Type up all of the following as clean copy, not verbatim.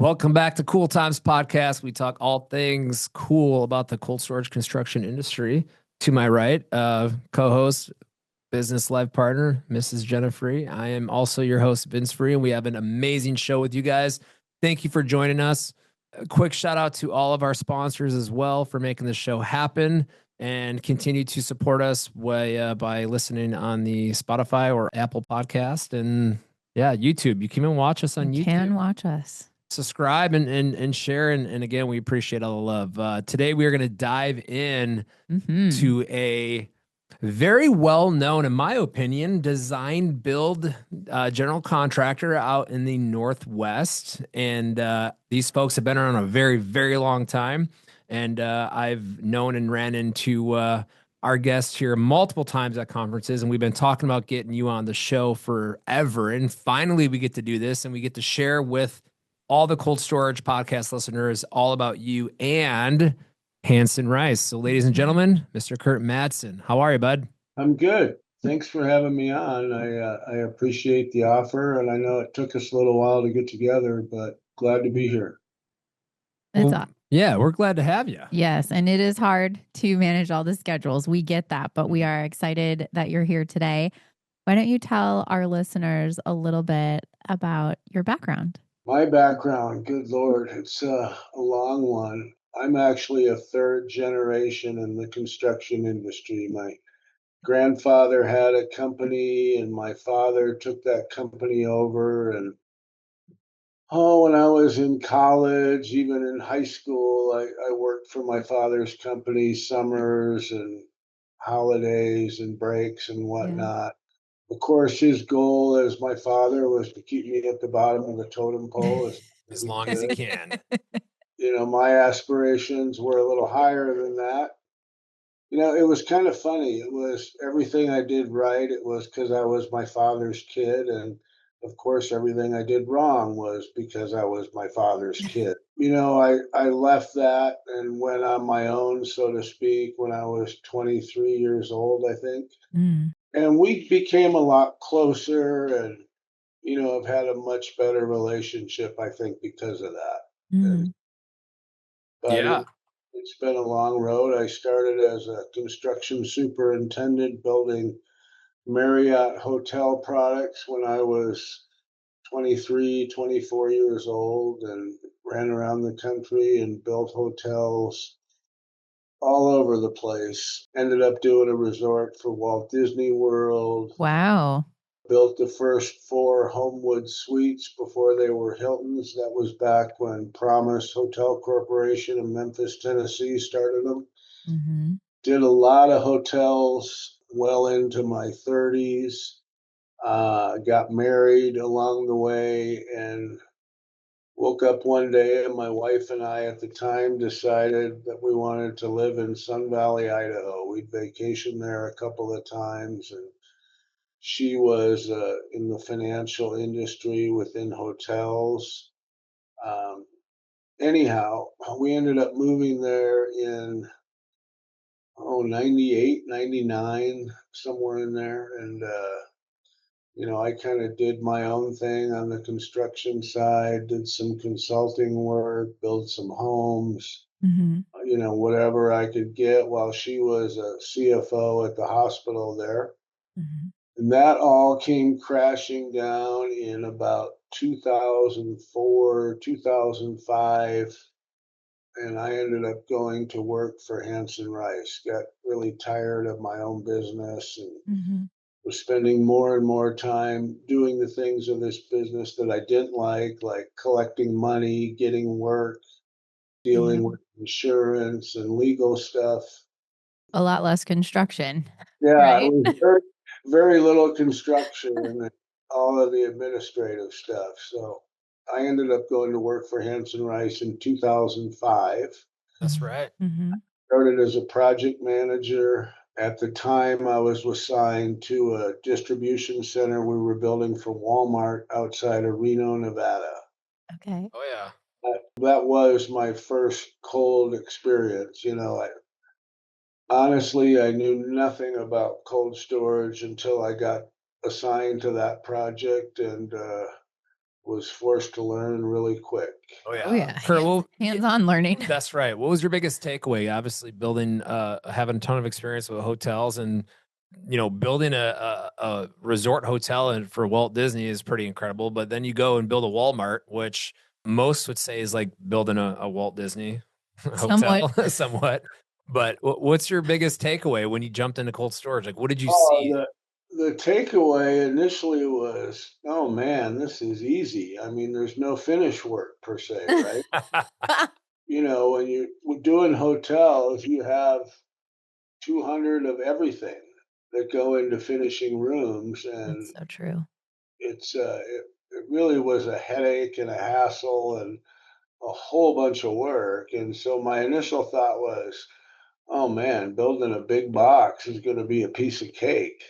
Welcome back to Cool Times Podcast. We talk all things cool about the cold storage construction industry. To my right, co-host, business life partner, Mrs. Jenna Free. I am also your host, Vince Free, and we have an amazing show with you guys. Thank you for joining us. A quick shout out to all of our sponsors as well for making this show happen, and continue to support us by listening on the Spotify or Apple Podcast and YouTube. You can even watch us on YouTube. Can watch us. Subscribe and share. And again, we appreciate all the love. Today, we are going to dive in to a very well-known, in my opinion, design build general contractor out in the Northwest. And these folks have been around a very, very long time. And I've known and ran into our guests here multiple times at conferences, and we've been talking about getting you on the show forever. And finally, we get to do this, and we get to share with all the cold storage podcast listeners all about you and Hansen Rice. So, ladies and gentlemen, Mr. Kurt Madsen, how are you, bud? I'm good. Thanks for having me on. I appreciate the offer, and I know it took us a little while to get together, but glad to be here. Yeah, we're glad to have you. Yes, and it is hard to manage all the schedules. We get that, but we are excited that you're here today. Why don't you tell our listeners a little bit about your background? My background, good Lord, it's a long one. I'm actually a third generation in the construction industry. My grandfather had a company, and my father took that company over. And when I was in college, even in high school, I worked for my father's company summers and holidays and breaks and whatnot. Of course, his goal as my father was to keep me at the bottom of the totem pole as long as he can. My aspirations were a little higher than that. It was kind of funny. It was everything I did right. It was because I was my father's kid. And of course, everything I did wrong was because I was my father's kid. I left that and went on my own, so to speak, when I was 23 years old, I think. And we became a lot closer, and, I've had a much better relationship, I think, because of that. But it's been a long road. I started as a construction superintendent building Marriott hotel products when I was 23, 24 years old, and ran around the country and built hotels all over the place. Ended up doing a resort for Walt Disney World. Wow. Built the first 4 Homewood suites before they were Hiltons. That was back when Promise Hotel Corporation in Memphis, Tennessee started them. Did a lot of hotels well into my 30s. Got married along the way, and woke up one day, and my wife and I at the time decided that we wanted to live in Sun Valley, Idaho. We'd vacation there a couple of times, and she was in the financial industry within hotels. Anyhow, we ended up moving there in 98, 99, somewhere in there. And I kind of did my own thing on the construction side, did some consulting work, built some homes, whatever I could get, while she was a CFO at the hospital there. And that all came crashing down in about 2004, 2005. And I ended up going to work for Hansen Rice. Got really tired of my own business, and was spending more and more time doing the things of this business that I didn't like collecting money, getting work, dealing with insurance and legal stuff. A lot less construction. Yeah, right? It was very, very little construction and all of the administrative stuff. So I ended up going to work for Hansen Rice in 2005. That's right. Started as a project manager. At the time, I was assigned to a distribution center we were building for Walmart outside of Reno, Nevada. Okay. Oh, yeah. That was my first cold experience. Honestly, I knew nothing about cold storage until I got assigned to that project. And was forced to learn really quick. Oh yeah. Oh yeah. Kurt, well, Hands-on learning. that's right. What was your biggest takeaway? Obviously building, having a ton of experience with hotels and, building a resort hotel and for Walt Disney is pretty incredible. But then you go and build a Walmart, which most would say is like building a Walt Disney Somewhat. hotel somewhat. But what's your biggest takeaway when you jumped into cold storage? Like, what did you Oh, see? the takeaway initially was, oh man, this is easy. I mean, there's no finish work per se, right? When you're doing hotels, you have 200 of everything that go into finishing rooms, and That's so true. it really was a headache and a hassle and a whole bunch of work. And so my initial thought was, oh man, building a big box is going to be a piece of cake.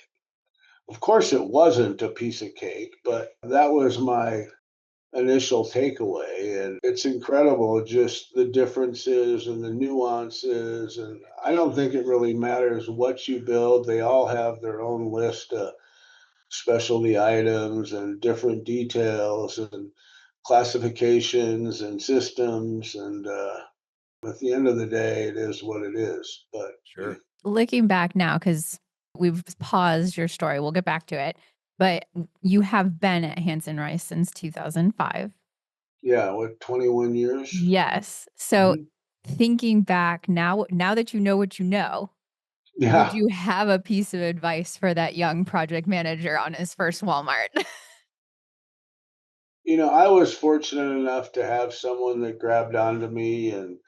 Of course, it wasn't a piece of cake, but that was my initial takeaway. And it's incredible just the differences and the nuances. And I don't think it really matters what you build, they all have their own list of specialty items and different details and classifications and systems. And at the end of the day, it is what it is. But Sure. Looking back now, because we've paused your story, we'll get back to it. But you have been at Hansen Rice since 2005. yeah, what, 21 years? Yes. So Mhm. thinking back now that you know what you know, Yeah. would you have a piece of advice for that young project manager on his first Walmart? I was fortunate enough to have someone that grabbed onto me, and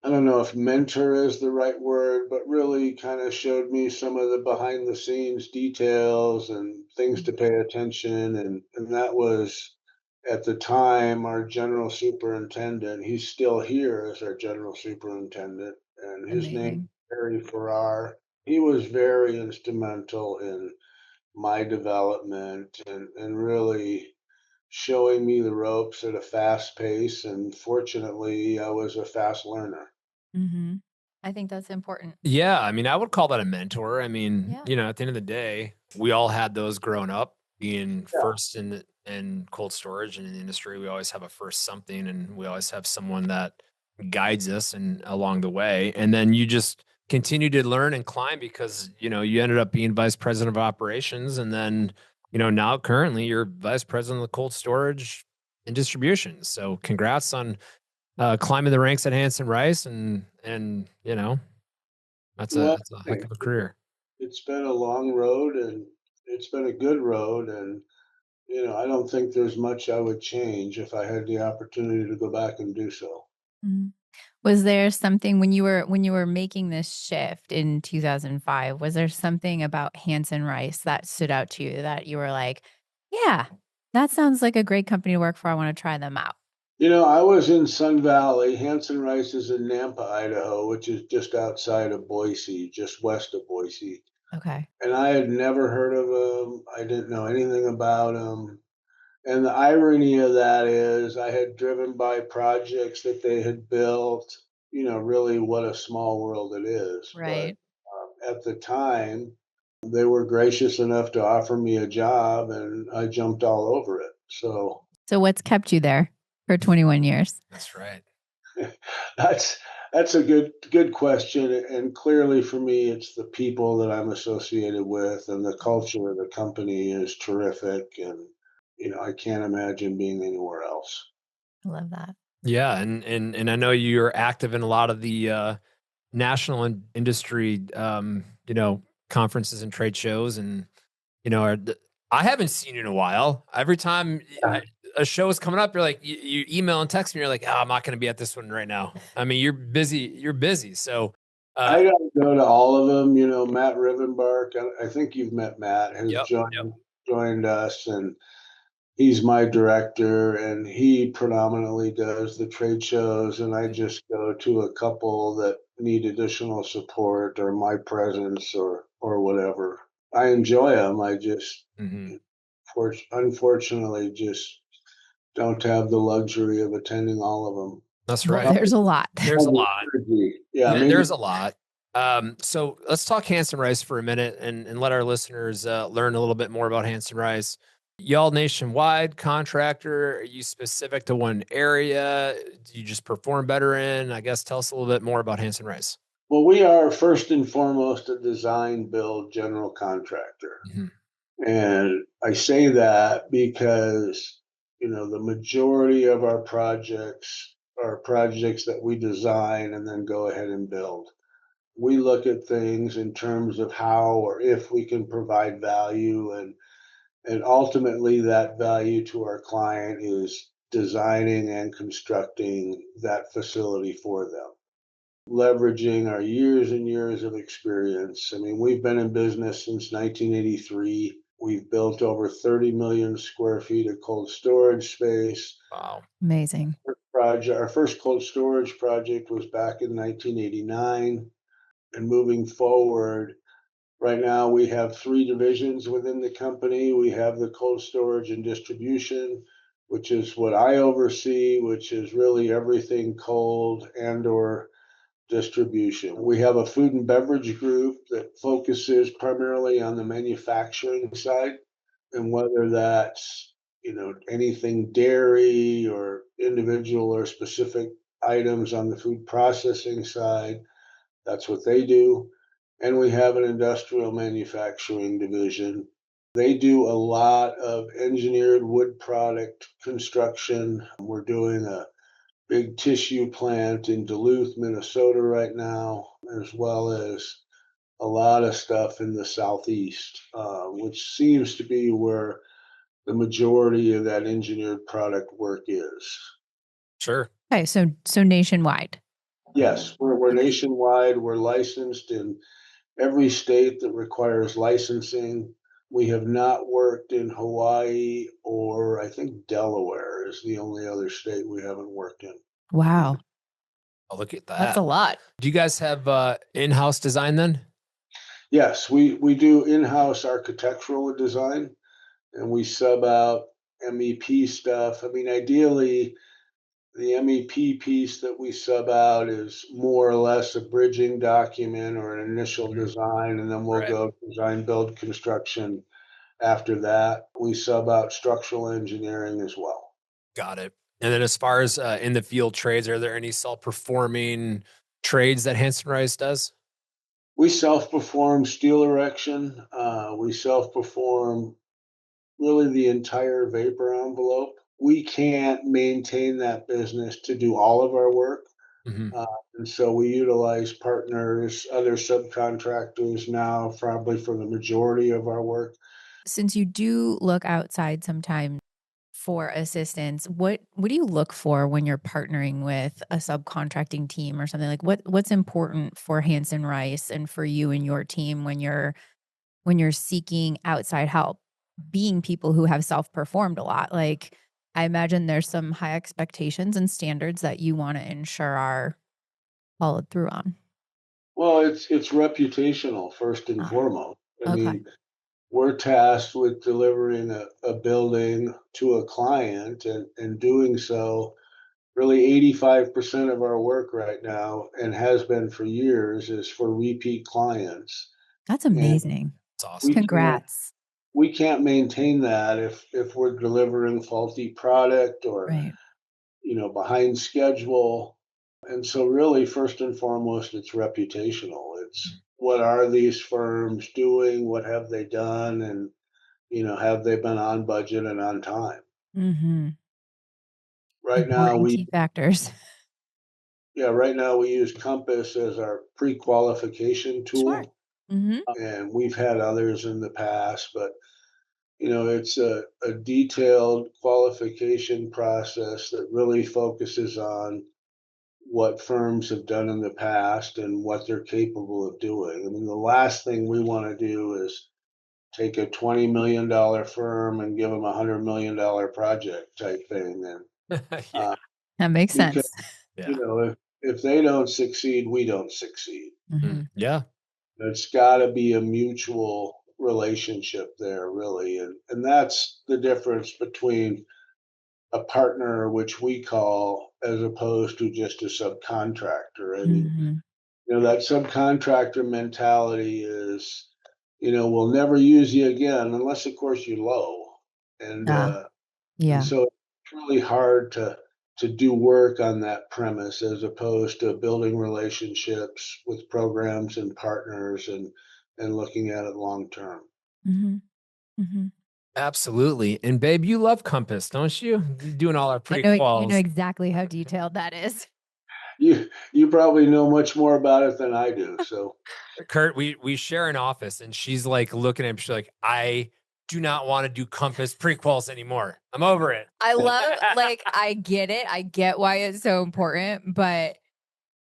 I don't know if mentor is the right word, but really kind of showed me some of the behind the scenes details and things to pay attention. And that was at the time our general superintendent. He's still here as our general superintendent, and his name is Amazing. Harry Farrar. He was very instrumental in my development and really showing me the ropes at a fast pace. And fortunately, I was a fast learner. Mm-hmm. I think that's important. Yeah, I mean, I would call that a mentor. I mean, Yeah. at the end of the day, we all had those growing up, being Yeah. first in cold storage and in the industry. We always have a first something, and we always have someone that guides us and along the way. And then you just continue to learn and climb because you ended up being vice president of operations, and then now currently you're vice president of cold storage and distribution. So congrats on climbing the ranks at Hansen Rice, and that's a Well, that's a heck of thanks. a career. It's been a long road, and it's been a good road. And, I don't think there's much I would change if I had the opportunity to go back and do so. Mhm. Was there something when you were making this shift in 2005, was there something about Hansen Rice that stood out to you that you were like, yeah, that sounds like a great company to work for. I want to try them out. I was in Sun Valley. Hanson Rice is in Nampa, Idaho, which is just outside of Boise, just west of Boise. Okay. And I had never heard of them. I didn't know anything about them. And the irony of that is, I had driven by projects that they had built, really what a small world it is. But Right. at the time, they were gracious enough to offer me a job, and I jumped all over it. So So what's kept you there for 21 years? That's right. that's that's a good question. And clearly for me, it's the people that I'm associated with, and the culture of the company is terrific. And I can't imagine being anywhere else. I love that. Yeah, and I know you're active in a lot of the national industry, conferences and trade shows, and I haven't seen you in a while. Every time a show is coming up, you're like, you email and text me, you're like, oh, I'm not going to be at this one right now. I mean, you're busy. You're busy. So, I got to go to all of them. Matt Rivenbark. I think you've met Matt. Has yep. joined us, and he's my director, and he predominantly does the trade shows, and I just go to a couple that need additional support or my presence or whatever. I enjoy them. I just Mm-hmm. unfortunately just don't have the luxury of attending all of them. That's Well, right. there's a lot. There's a lot. Yeah, maybe. There's a lot. So let's talk Hansen Rice for a minute and let our listeners learn a little bit more about Hansen Rice. y'all nationwide contractor? Are you specific to one area? Do you just perform better in? I guess tell us a little bit more about Hansen Rice. Well, we are first and foremost a design build general contractor. Mm-hmm. And I say that because, the majority of our projects are projects that we design and then go ahead and build. We look at things in terms of how or if we can provide value, and ultimately that value to our client is designing and constructing that facility for them, leveraging our years and years of experience. I mean, we've been in business since 1983. We've built over 30 million square feet of cold storage space. Wow. Amazing. Our first cold storage project was back in 1989. And moving forward, right now we have three divisions within the company. We have the cold storage and distribution, which is what I oversee, which is really everything cold and or distribution. We have a food and beverage group that focuses primarily on the manufacturing side, and whether that's, anything dairy or individual or specific items on the food processing side, that's what they do. And we have an industrial manufacturing division. They do a lot of engineered wood product construction. We're doing a big tissue plant in Duluth, Minnesota right now, as well as a lot of stuff in the Southeast, which seems to be where the majority of that engineered product work is. Sure. Okay, so nationwide. Yes, we're nationwide. We're licensed in every state that requires licensing. We have not worked in Hawaii, or I think Delaware is the only other state we haven't worked in. Wow. Oh, look at that. That's a lot. Do you guys have in-house design then? Yes, we do in-house architectural design, and we sub out MEP stuff. I mean, ideally, the MEP piece that we sub out is more or less a bridging document or an initial design, and then we'll go design, build, construction. After that, we sub out structural engineering as well. Got it. And then as far as in the field trades, are there any self-performing trades that Hansen Rice does? We self-perform steel erection. We self-perform really the entire vapor envelope. We can't maintain that business to do all of our work. Mm-hmm. And so we utilize partners, other subcontractors now, probably for the majority of our work. Since you do look outside sometimes for assistance, what do you look for when you're partnering with a subcontracting team or something? Like what's important for Hansen Rice and for you and your team when you're seeking outside help, being people who have self-performed a lot? Like, I imagine there's some high expectations and standards that you want to ensure are followed through on. Well, it's reputational first and foremost. I Okay. mean, we're tasked with delivering a building to a client, and doing so. Really, 85% of our work right now, and has been for years, is for repeat clients. That's And amazing. It's awesome. we can't Congrats. we can't maintain that if we're delivering faulty product or Right. behind schedule. And so really, first and foremost, it's reputational. It's what are these firms doing? What have they done? And have they been on budget and on time? Mm-hmm. Right now Important we key factors. right now we use Compass as our pre-qualification Smart. tool. Mm-hmm. And we've had others in the past, but it's a detailed qualification process that really focuses on what firms have done in the past and what they're capable of doing. I mean, the last thing we want to do is take a $20 million firm and give them $100 million project type thing. And Yeah. That makes because sense. Yeah. if they don't succeed, we don't succeed. Mm-hmm. Yeah. It's got to be a mutual relationship there, really, and that's the difference between a partner, which we call, as opposed to just a subcontractor. I mean, Mm-hmm. that subcontractor mentality is, we'll never use you again, unless, of course, you're low. and Ah, uh, and yeah. so it's really hard to do work on that premise as opposed to building relationships with programs and partners and looking at it long term. Hmm. Hmm. Absolutely. And babe, you love Compass, don't you? You're doing all our You know prequals. exactly how detailed that is. You probably know much more about it than I do. So Kurt, we share an office and she's like looking at him, she's like, I do not want to do Compass prequels anymore. I'm over it. I love, like, I get it. I get why it's so important, but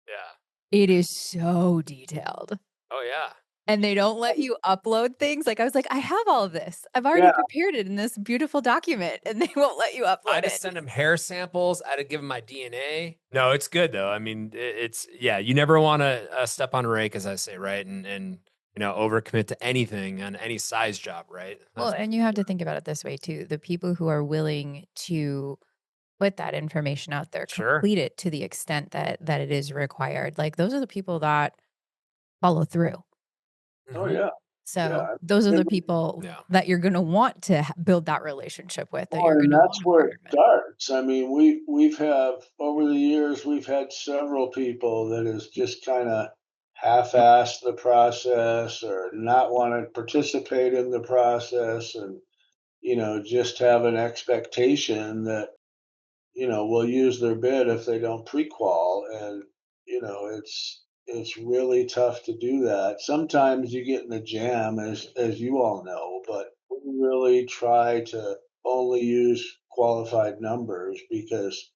Yeah. it is so detailed. Oh yeah. And they don't let you upload things. Like, I was like, I have all of this. I've already yeah, prepared it in this beautiful document, and they won't let you I upload just it. send him hair samples. I had to give him my DNA. No, it's good though. I mean, it's yeah. You never want to step on a rake, as I say, right? And overcommit to anything on any size job, right? Well, That's and you have to think about it this way too. The people who are willing to put that information out there, sure. complete it to the extent that it is required. Like, those are the people that follow through. oh Hmm. yeah, So yeah. those are And, the people Yeah. that you're going to want to build that relationship with, that well, you're and going to that's want to where it partner with. starts. I mean, we've have over the years we've had several people that has just kind of half-assed the process or not want to participate in the process, and just have an expectation that will use their bid if they don't pre-qual, and it's really tough to do that. Sometimes you get in a jam, as you all know, but we really try to only use qualified numbers because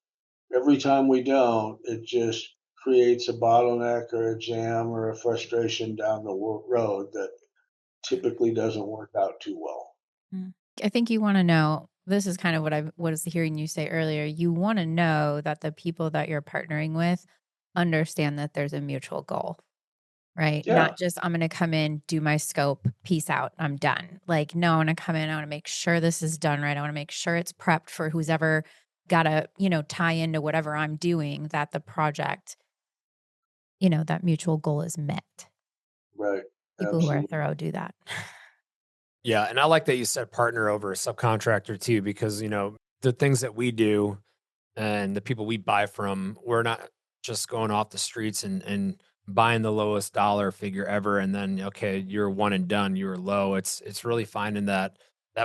every time we don't, it just creates a bottleneck or a jam or a frustration down the road that typically doesn't work out too well. Mm. I think you want to know, this is kind of what I was hearing you say earlier. You want to know that the people that you're partnering with understand that there's a mutual goal, right? Yeah, Not just, I'm going to come in, do my scope, peace out, I'm done. Like, no, I want to come in, I want to make sure this is done right. I want to make sure it's prepped for who's ever got to, tie into whatever I'm doing, that the project, that mutual goal is met. right. People who are Absolutely. thorough do that. Yeah, and I like that you said partner over a subcontractor too, because the things that we do and the people we buy from, we're not just going off the streets and buying the lowest dollar figure ever, and then okay, you're one and done, you're low. It's really finding that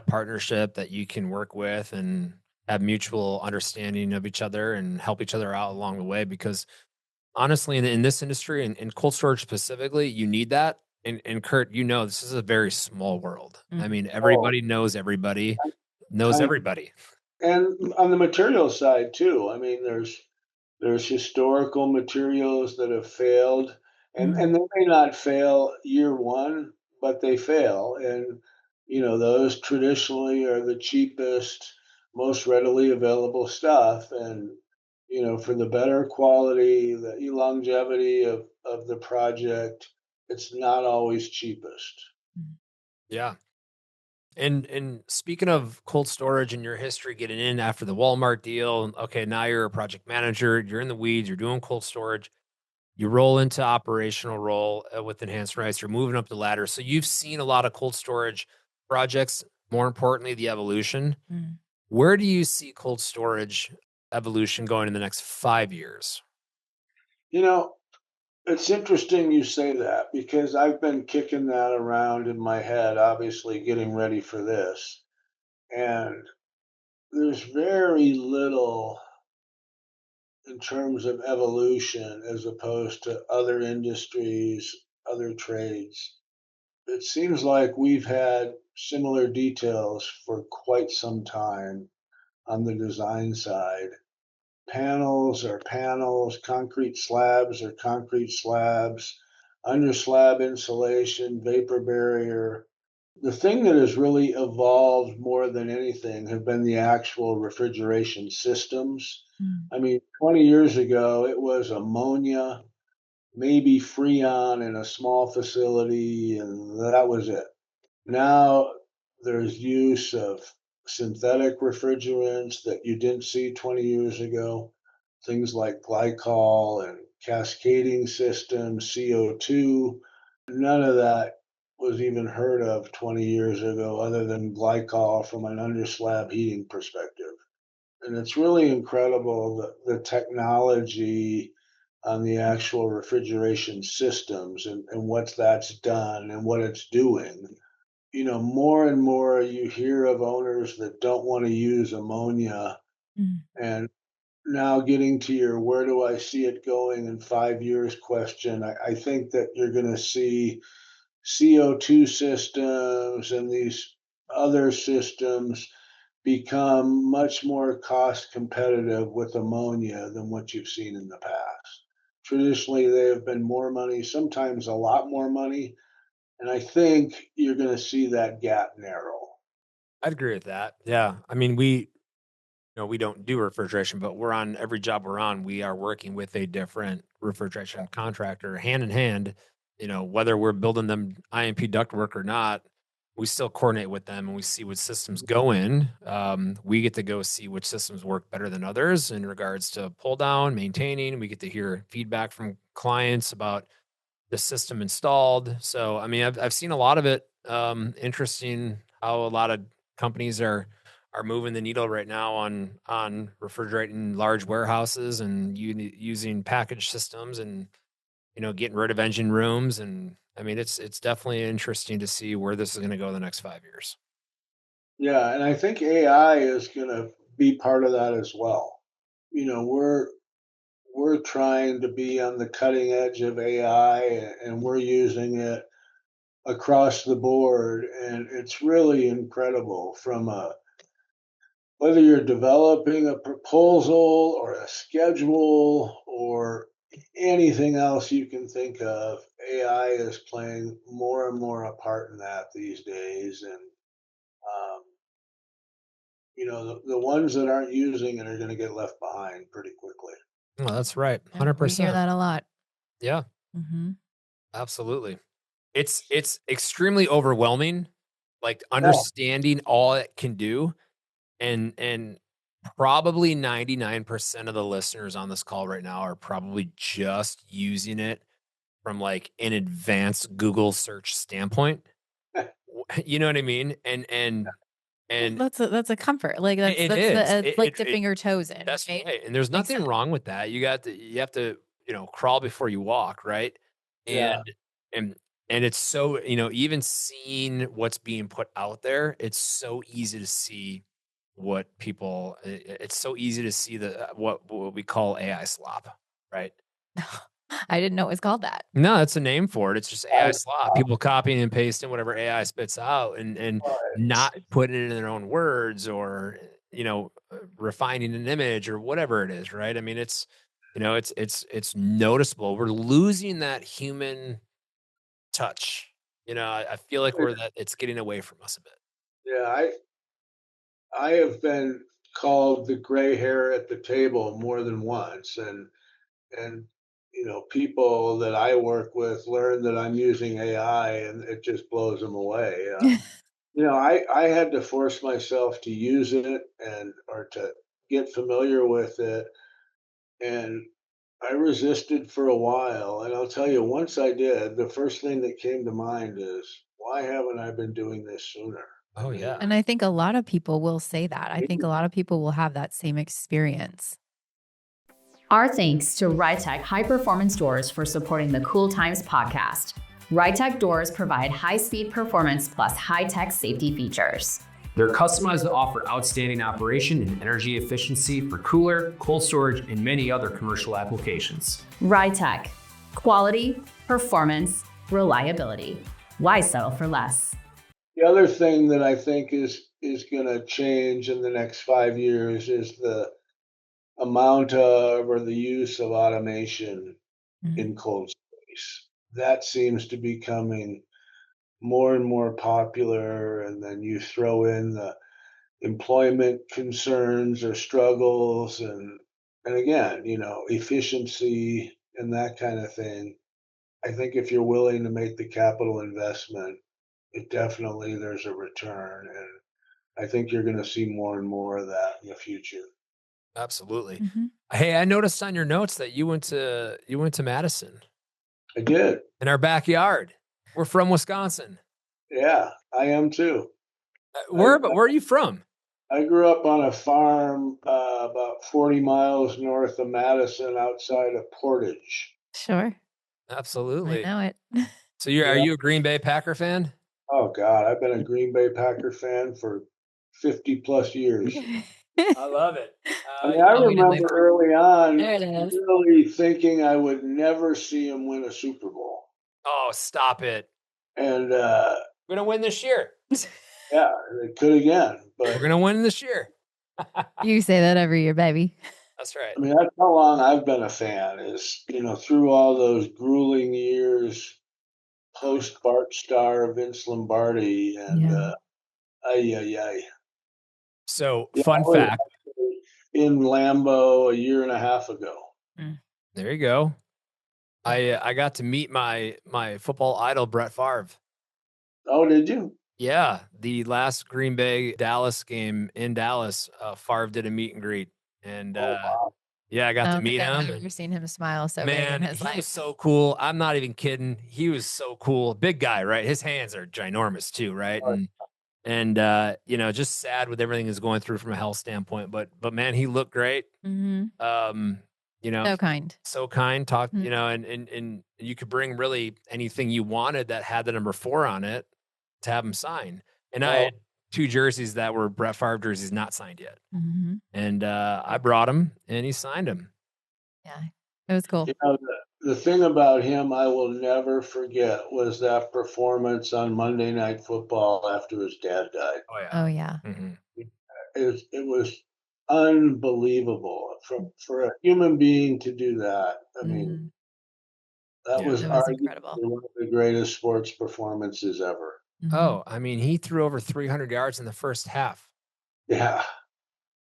partnership that you can work with and have mutual understanding of each other and help each other out along the way. Because honestly, in this industry and in cold storage specifically, you need that. And Kurt, this is a very small world. I Mm. mean, Oh, everybody knows tiny. everybody. And on the material side too, I mean, there's historical materials that have failed, and Mm. and they may not fail year one, but they fail, and those traditionally are the cheapest, most readily available stuff, and for the better quality, the longevity of the project, it's not always cheapest. Mm. Yeah. And speaking of cold storage and your history getting in after the Walmart deal, okay, now you're a project manager, you're in the weeds, you're doing cold storage, you roll into operational role with Enhanced Rights, you're moving up the ladder. So you've seen a lot of cold storage projects, more importantly, the evolution. Mm. Where do you see cold storage evolution going in the next 5 years? You know, It's interesting you say that because I've been kicking that around in my head, obviously getting ready for this. And there's very little in terms of evolution as opposed to other industries, other trades. It seems like we've had similar details for quite some time on the design side. Panels are panels, concrete slabs are concrete slabs, under slab insulation, vapor barrier. The thing that has really evolved more than anything have been the actual refrigeration systems. Mm. I mean, 20 years ago, it was ammonia, maybe Freon in a small facility, and that was it. Now there's use of synthetic refrigerants that you didn't see 20 years ago, things like glycol and cascading systems, CO2. None of that was even heard of 20 years ago other than glycol from an underslab heating perspective. And it's really incredible the technology on the actual refrigeration systems and what that's done and what it's doing. More and more you hear of owners that don't want to use ammonia. Mm. And now getting to your where do I see it going in 5 years question, I think that you're going to see CO2 systems and these other systems become much more cost competitive with ammonia than what you've seen in the past. Traditionally, they have been more money, sometimes a lot more money, and I think you're going to see that gap narrow. I'd agree with that. Yeah. I mean, we don't do refrigeration, but we're on every job we're on. We are working with a different refrigeration contractor hand in hand. Whether we're building them IMP ductwork or not, we still coordinate with them and we see what systems go in. We get to go see which systems work better than others in regards to pull down, maintaining. We get to hear feedback from clients about the system installed. So, I mean, I've seen a lot of it. Interesting how a lot of companies are moving the needle right now on refrigerating large warehouses and using package systems and getting rid of engine rooms. And I mean, it's definitely interesting to see where this is going to go the next 5 years. Yeah, and I think AI is going to be part of that as well. We're trying to be on the cutting edge of AI and we're using it across the board, and it's really incredible from whether you're developing a proposal or a schedule or anything else you can think of. AI is playing more and more a part in that these days, and um, the ones that aren't using it are going to get left behind pretty quickly. Oh, that's right. Yeah, we hear 100%. that a lot. Yeah, Mm-hmm. absolutely. It's extremely overwhelming, like Yeah, understanding all it can do. And probably 99% of the listeners on this call right now are probably just using it from like an advanced Google search standpoint. You know what I mean? Well, And that's a comfort. Like it that's the is. like dipping your toes in, That's right? right. And there's Makes nothing sense. wrong with that. You have to, crawl before you walk, right? yeah. And and and it's so, even seeing what's being put out there, it's so easy to see what people it's so easy to see the what we call AI slop, right? I didn't know it was called that. No, that's a name for it. It's just AI I, slop. People copying and pasting whatever AI spits out and not putting it in their own words or refining an image or whatever it is, right? I mean, it's noticeable. We're losing that human touch. I feel like it's getting away from us a bit. yeah, I have been called the gray hair at the table more than once, and people that I work with learn that I'm using AI, and it just blows them away. I had to force myself to use it and or to get familiar with it, and I resisted for a while. And I'll tell you, once I did, the first thing that came to mind is, why haven't I been doing this sooner? I Oh mean, yeah. And I think a lot of people will say that. I think a lot of people will have that same experience. Our thanks to Rytech High Performance Doors for supporting the Cool Times podcast. Rytech doors provide high-speed performance plus high-tech safety features. They're customized to offer outstanding operation and energy efficiency for cooler, cold storage, and many other commercial applications. Rytech. Quality, performance, reliability. Why settle for less? the other thing that I think is going to change in the next 5 years is the amount of or the use of automation Mhm. in cold space. That seems to be becoming more and more popular, and then you throw in the employment concerns or struggles, and again, efficiency and that kind of thing. I think if you're willing to make the capital investment, it definitely there's a return, and I think you're going to see more and more of that in the future. Absolutely. Mhm. Hey, I noticed on your notes that you went to Madison I did. in our backyard. We're from Wisconsin. Yeah, I am too. Where are you from? I grew up on a farm about 40 miles north of Madison outside of Portage. Sure. I Absolutely. know it. So are Yeah. you a Green Bay Packer fan? Oh God, I've been a Green Bay Packer fan for 50 plus years. I love it. I mean, I I'm gonna remember early on There it is. really thinking I would never see him win a Super Bowl. Oh, stop it. And We're going to win this year. yeah, they could again. We're But going to win this year. You say that every year, baby. That's right. I mean, that's how long I've been a fan is, through all those grueling years post Bart Starr, Vince Lombardi, and Yeah. ay, ay, ay. So, Yeah, I fun was fact. actually in Lambeau a year and a half ago. There you go. I got to meet my football idol, Brett Favre. Oh, did you? Yeah, the last Green Bay Dallas game in Dallas, Favre did a meet and greet, and Oh, wow. yeah, I got I to don't meet think I've him. ever seen him smile so big Man, in his he was life. so cool. I'm not even kidding. He was so cool. Big guy, right? His hands are ginormous too, right? And just sad with everything he's going through from a health standpoint. But man, he looked great. Mm-hmm. So kind. So kind. Talk, Mm. and you could bring really anything you wanted that had the number 4 on it to have him sign. And I Oh, had 2 jerseys that were Brett Favre jerseys not signed yet. Mm-hmm. And I brought him and he signed him. Yeah, it was cool. the thing about him I will never forget was that performance on Monday Night Football after his dad died. Oh yeah. Oh yeah. Mm-hmm. It was unbelievable for a human being to do that. I mean, that Yeah. was It was arguably incredible. one of the greatest sports performances ever. Mm-hmm. Oh, I mean, he threw over 300 yards in the first half. Yeah.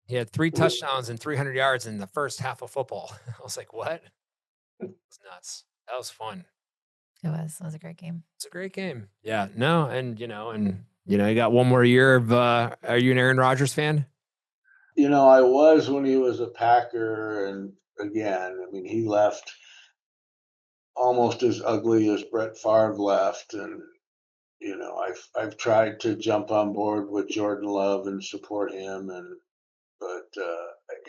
He had 3 touchdowns and 300 yards in the first half of football. I was like, what? It's nuts. That was fun. It was. It was a great game. It's a great game. Yeah. No, and you got one more year of are you an Aaron Rodgers fan? I was when he was a Packer, and again, I mean, he left almost as ugly as Brett Favre left, and I've tried to jump on board with Jordan Love and support him, but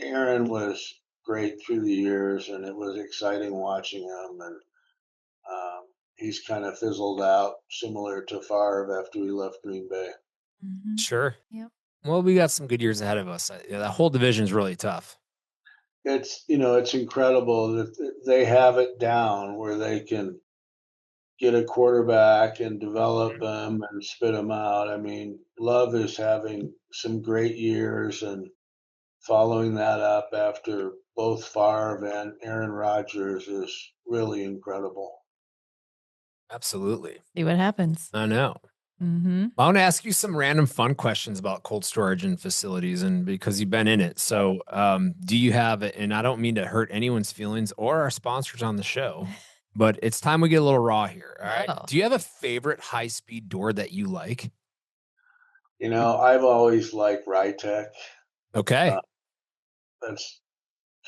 Aaron was great through the years, and it was exciting watching him, and he's kind of fizzled out, similar to Favre after he left Green Bay. Mm-hmm. Sure. Yep. Well, we got some good years ahead of us. That whole division is really tough. It's incredible that they have it down where they can get a quarterback and develop them and spit them out. I mean, Love is having some great years and following that up after both Favre and Aaron Rodgers is really incredible. Absolutely. See what happens. I know. Mm-hmm. I want to ask you some random fun questions about cold storage and facilities, and because you've been in it. So, do you have it? And I don't mean to hurt anyone's feelings or our sponsors on the show, but it's time we get a little raw here. All right. Oh. Do you have a favorite high-speed door that you like? I've always liked Rytech. Okay. That's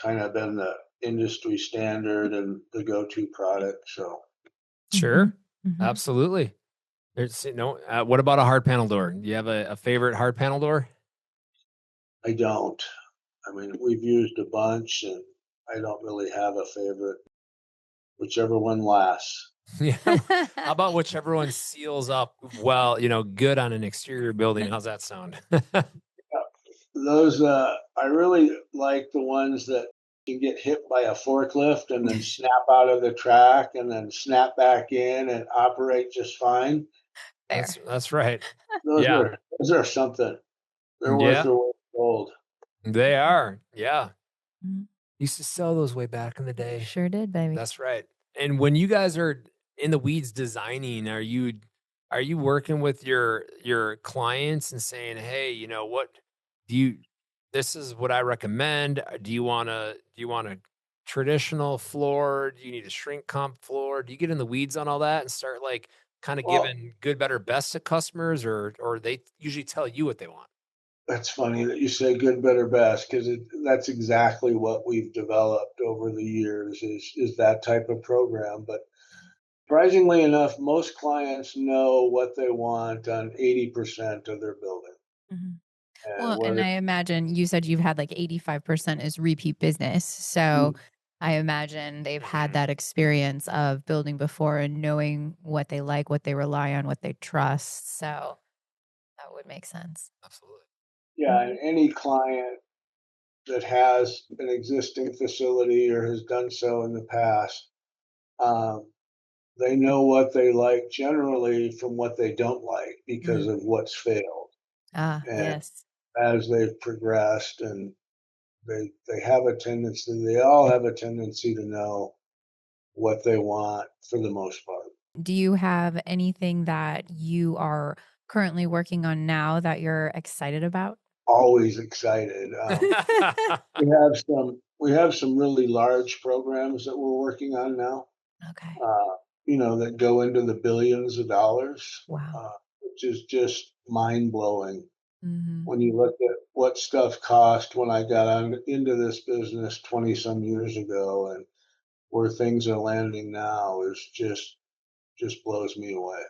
kind of been the industry standard and the go-to product. So, Sure. Mm-hmm. Absolutely. What about a hard panel door? Do you have a favorite hard panel door? I don't. I mean, we've used a bunch, and I don't really have a favorite. Whichever one lasts. Yeah. How about whichever one seals up well, good on an exterior building? How's that sound? Those I really like the ones that can get hit by a forklift and then snap out of the track and then snap back in and operate just fine. Fair. That's right. Those Yeah. are something. They're worth Yeah. their weight in gold. They are. Yeah. Mhm. Used to sell those way back in the day. Sure did, baby. That's right. And when you guys are in the weeds designing, are you working with your clients and saying, "Hey, what this is what I recommend. Do you want a traditional floor? Do you need a shrink comp floor?" Do you get in the weeds on all that and start like kind of Well, giving good, better, best to customers, or they usually tell you what they want? that's funny that you say good, better, best, because that's exactly what we've developed over the years is that type of program. But Surprisingly enough, most clients know what they want on 80% of their building. Mhm. And Well, and whether I imagine you said you've had like 85% is repeat business. So I imagine they've had that experience of building before and knowing what they like, what they rely on, what they trust. So that would make sense. Absolutely. yeah, and any client that has an existing facility or has done so in the past, um, they know what they like generally from what they don't like because of what's failed. Ah, And yes. as they've progressed, and they have a tendency, they all have a tendency to know what they want for the most part. Do you have anything that you are currently working on now that you're excited about? Always excited. We have some really large programs that we're working on now. Okay. That go into the billions of dollars, Wow. which is just mind blowing Hmm. when you look at what stuff cost when I got into this business 20 some years ago, and where things are landing now is just blows me away.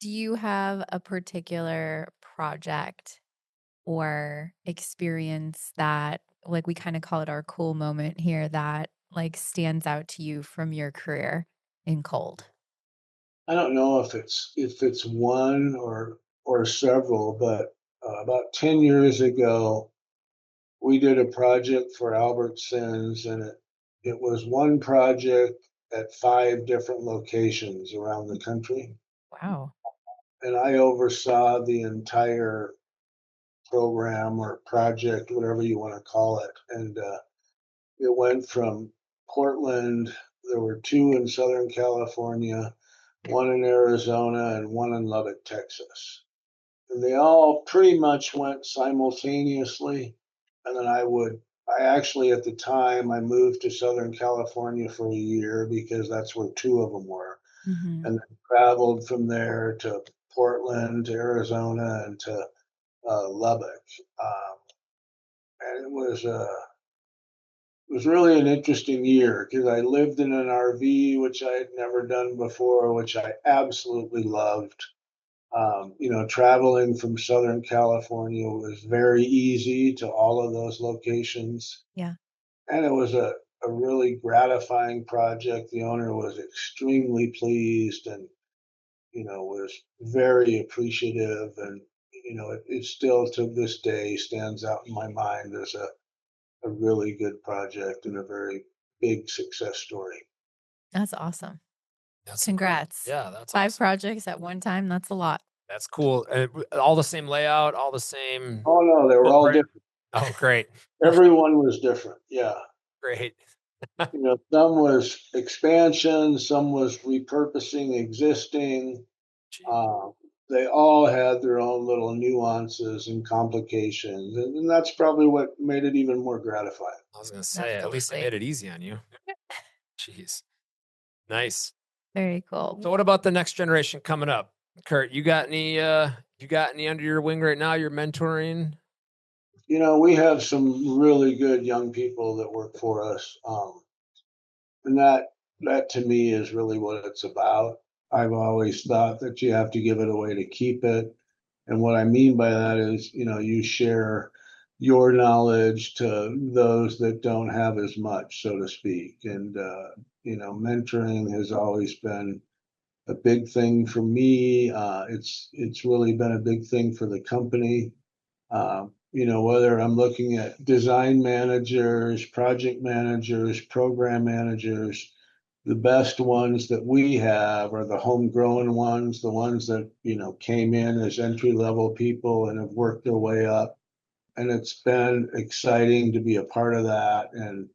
Do you have a particular project or experience that, like, we kind of call it our cool moment here, that like stands out to you from your career in cold? I don't know if it's one or several, but about 10 years ago, we did a project for Albertsons, and it was one project at 5 different locations around the country, Wow. and I oversaw the entire program or project, whatever you want to call it. And it went from Portland. There were 2 in Southern California, 1 in Arizona, and 1 in Lubbock, Texas. And they all pretty much went simultaneously. And then I actually, at the time, I moved to Southern California for a year because that's where 2 of them were. Hmm. And then traveled from there to Portland, to Arizona, and to Lubbock. Um, and it was really an interesting year because I lived in an RV, which I had never done before, which I absolutely loved. Traveling from Southern California was very easy to all of those locations. Yeah. And it was a really gratifying project. The owner was extremely pleased and, was very appreciative. And, it still to this day stands out in my mind as a really good project and a very big success story. That's awesome. That's great. Congrats. Yeah, that's 5 awesome. projects at one time. That's a lot. That's cool. All the same layout, all the same Oh no, they were all footprint. different. Oh, great. Everyone was different. Yeah. Great. Some was expansion, some was repurposing existing. Gee, Uh, they all had their own little nuances and complications, and that's probably what made it even more gratifying. I was gonna say, at least they Absolutely. made it easy on you. Jeez. Nice. Very cool. So what about the next generation coming up? Kurt, you got any under your wing right now you're mentoring? We have some really good young people that work for us, and that to me is really what it's about. I've always thought that you have to give it away to keep it. And what I mean by that is, you share your knowledge to those that don't have as much, so to speak. And, mentoring has always been a big thing for me. It's really been a big thing for the company. Whether I'm looking at design managers, project managers, program managers, the best ones that we have are the homegrown ones, the ones that, came in as entry level people and have worked their way up. And it's been exciting to be a part of that. And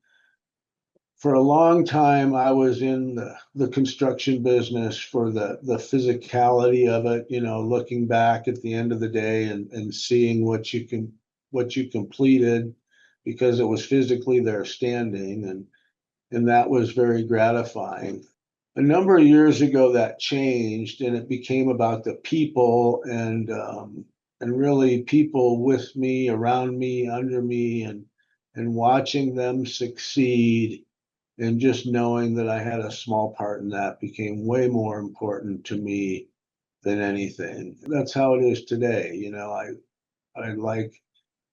for a long time, I was in the construction business for the physicality of it, looking back at the end of the day and seeing what you completed because it was physically there standing, and that was very gratifying. A number of years ago, that changed, and it became about the people and really people with me, around me, under me, and watching them succeed And just knowing that I had a small part in that became way more important to me than anything. That's how it is today. I like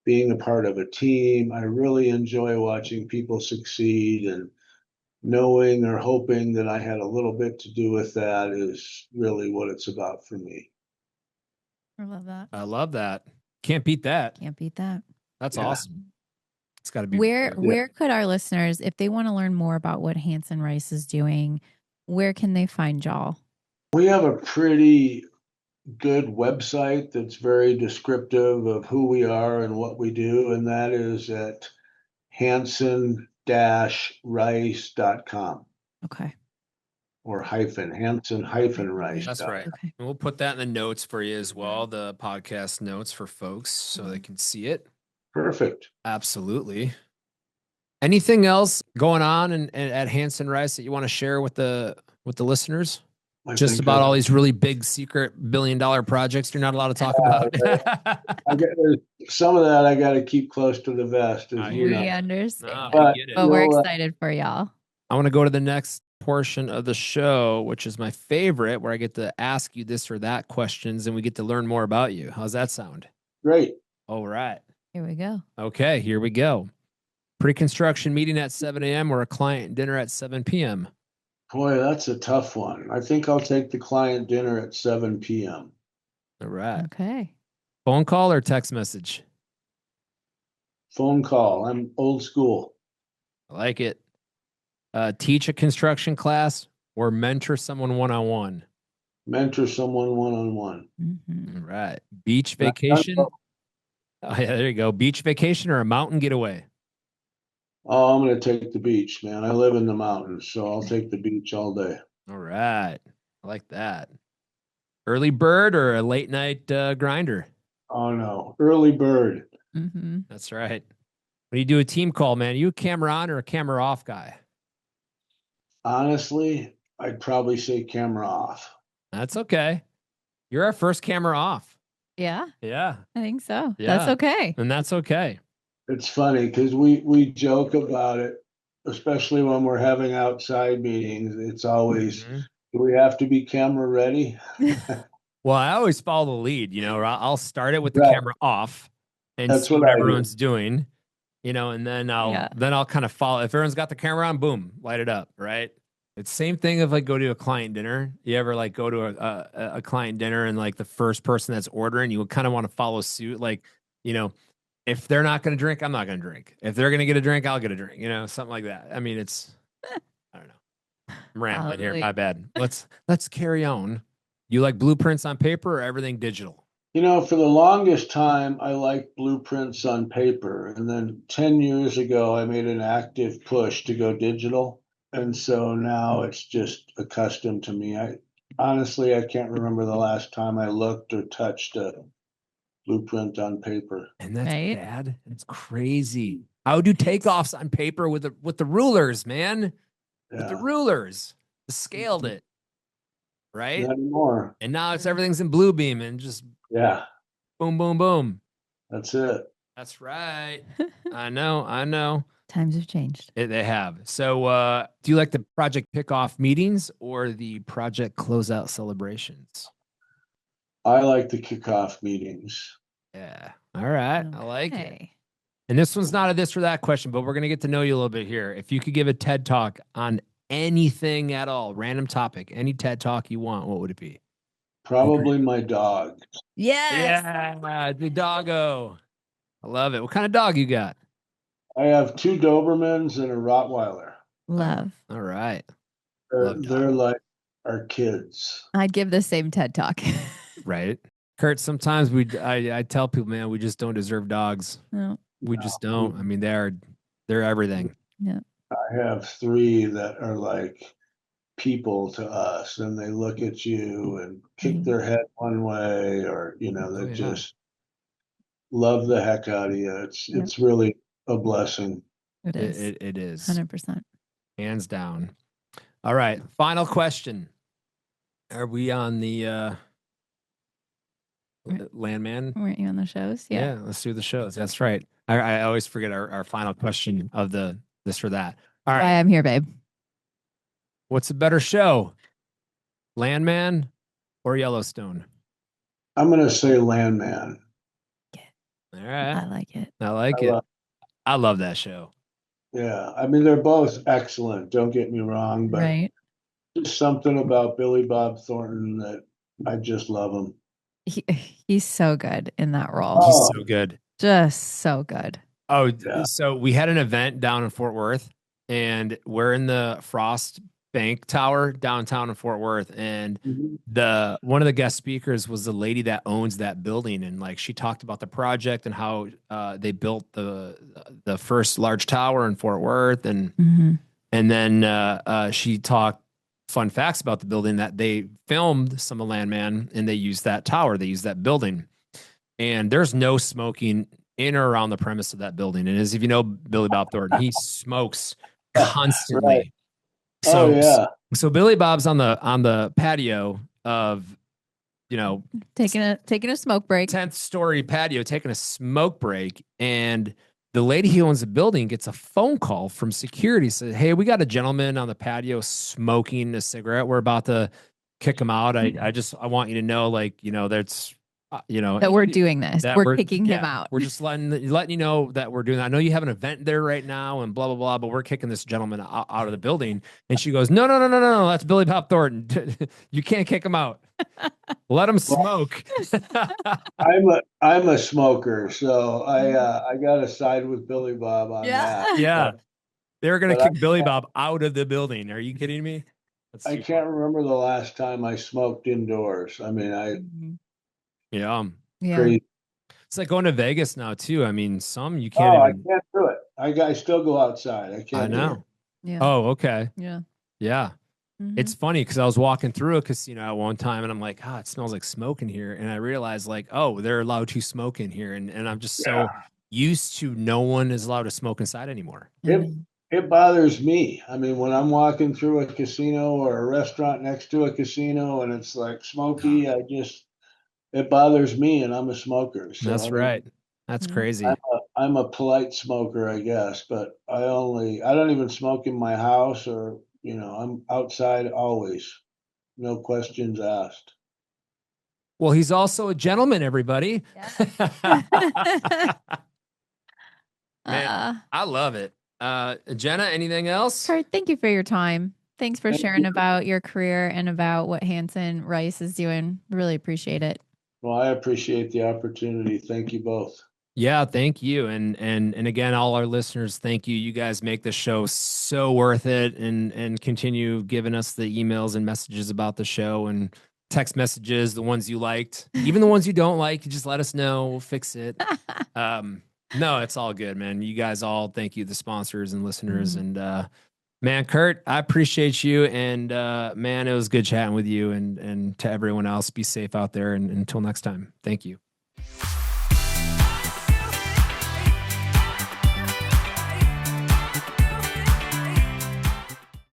being a part of a team. I really enjoy watching people succeed, and knowing or hoping that I had a little bit to do with that is really what it's about for me. I love that. I love that. Can't beat that. Can't beat that. That's Yeah. awesome. It's got to be Where could our listeners, if they want to learn more about what Hansen Rice is doing, where can they find y'all? We have a pretty good website that's very descriptive of who we are and what we do, and that is at hansen-rice.com. Okay. Or Hansen-Rice. That's right. Okay. And we'll put that in the notes for you as well, the podcast notes for folks so they can see it. Perfect. Absolutely. Anything else going on at Hansen Rice that you want to share with the listeners? Just about all these really big secret $1 billion projects you're not allowed to talk about. Some of that I got to keep close to the vest. We understand. No, but we're excited for y'all. I want to go to the next portion of the show, which is my favorite, where I get to ask you this or that questions and we get to learn more about you. How's that sound? Great. All right. Here we go. Okay, here we go. Pre-construction meeting at 7 a.m. or a client dinner at 7 p.m.? Boy, that's a tough one. I think I'll take the client dinner at 7 p.m. All right. Okay. Phone call or text message? Phone call. I'm old school. I like it. Teach a construction class or mentor someone one-on-one? Mentor someone one-on-one. Mm-hmm. All right. Beach vacation? Oh, yeah, there you go. Beach vacation or a mountain getaway? Oh, I'm going to take the beach, man. I live in the mountains, so I'll take the beach all day. All right. I like that. Early bird or a late night grinder? Oh, no. Early bird. Mm-hmm. That's right. When you do a team call, man, are you a camera on or a camera off guy? Honestly, I'd probably say camera off. That's okay. You're our first camera off. Yeah. Yeah. I think so. Yeah. That's okay. And that's okay. It's funny because we joke about it, especially when we're having outside meetings. It's always, do we have to be camera ready? Well, I always follow the lead, or I'll start it with the camera off and That's see what what I do. everyone's doing, and then I'll kind of follow. If everyone's got the camera on, boom, light it up, right? It's same thing if go to a client dinner. You ever go to a client dinner and the first person that's ordering, you would kind of want to follow suit, if they're not going to drink, I'm not going to drink. If they're going to get a drink, I'll get a drink, something like that. I mean, it's, I don't know. I'm rambling here. My bad. Let's carry on. You like blueprints on paper or everything digital? For the longest time, I liked blueprints on paper. And then 10 years ago, I made an active push to go digital. And so now it's just accustomed to me. Honestly, I can't remember the last time I looked or touched a blueprint on paper. And that's bad. It's crazy. I would do takeoffs on paper with the rulers, man. Yeah. With the rulers. Scaled it. Right? Not anymore. And now everything's in Bluebeam and just boom, boom, boom. That's it. That's right. I know. Times have changed. They have. So do you like the project kickoff meetings or the project closeout celebrations? I like the kickoff meetings. Yeah. All right. Okay. I like it. And this one's not a this or that question, but we're going to get to know you a little bit here. If you could give a TED Talk on anything at all, random topic, any TED Talk you want, what would it be? Probably my dog. Yes. Yeah, the doggo. I love it. What kind of dog you got? I have 2 Dobermans and a Rottweiler. Love. All right. They're like our kids. I'd give the same TED Talk. Right. Kurt, sometimes I tell people, man, we just don't deserve dogs. No. We just don't. I mean, they're everything. Yeah. I have 3 that are like people to us, and they look at you and kick their head one way, or they just love the heck out of you. It's really a blessing. It is. It is 100%. hands down. All right, final question. Are we on the Landman? Weren't you on the shows? Yeah, let's do the shows. That's right. I always forget our final question of the this or that. All right. Why I'm here, babe. What's a better show? Landman or Yellowstone? I'm going to say Landman. All right. I like it. I like it. I love that show. Yeah. I mean, they're both excellent. Don't get me wrong, but Right. there's something about Billy Bob Thornton that I just love him. He's so good in that role. He's Oh. so good. Just so good. Oh, Yeah. so we had an event down in Fort Worth, and we're in the Frost Bank Tower downtown in Fort Worth, and one of the guest speakers was the lady that owns that building, and like she talked about the project and how they built the first large tower in Fort Worth, and then she talked fun facts about the building, that they filmed some of Landman and they used that tower, they used that building, and there's no smoking in or around the premise of that building. And as if you know Billy Bob Thornton, he smokes constantly. Right. So, oh, yeah. So Billy Bob's on the patio of, taking a smoke break. 10th story patio, taking a smoke break, and the lady who owns the building gets a phone call from security. Says, "Hey, we got a gentleman on the patio smoking a cigarette. We're about to kick him out. I want you to know, that's." That we're doing this. We're kicking him out. We're just letting you know that we're doing that. I know you have an event there right now and blah, blah, blah, but we're kicking this gentleman out of the building. And she goes, no, that's Billy Bob Thornton. You can't kick him out. Let him smoke. I'm a smoker, so I got to side with Billy Bob on that. Yeah. They were going to kick Billy Bob out of the building. Are you kidding me? I can't remember the last time I smoked indoors. I mean, Yeah. crazy. It's like going to Vegas now too. I mean, you can't I even. can't do it. I still go outside. I can't. I know. Yeah. Oh, okay. Yeah. Yeah. It's funny because I was walking through a casino at one time and I'm like, it smells like smoke in here. And I realized they're allowed to smoke in here. And I'm just so used to no one is allowed to smoke inside anymore. It bothers me. I mean, when I'm walking through a casino or a restaurant next to a casino and it's like smoky, it bothers me, and I'm a smoker. So That's right. That's crazy. I'm a polite smoker, I guess, but I don't even smoke in my house, or I'm outside always. No questions asked. Well, he's also a gentleman, everybody. Man, I love it. Jenna, anything else? Kurt, thank you for your time. Thanks for sharing about your career and about what Hansen Rice is doing. Really appreciate it. Well, I appreciate the opportunity. Thank you both. Yeah, thank you. And again, all our listeners, thank you. You guys make the show so worth it, and continue giving us the emails and messages about the show and text messages, the ones you liked, even the ones you don't like, you just let us know. We'll fix it. No, it's all good, man. You guys all, thank you, the sponsors and listeners. And man, Kurt, I appreciate you. And man, it was good chatting with you, and to everyone else, be safe out there. And until next time, thank you.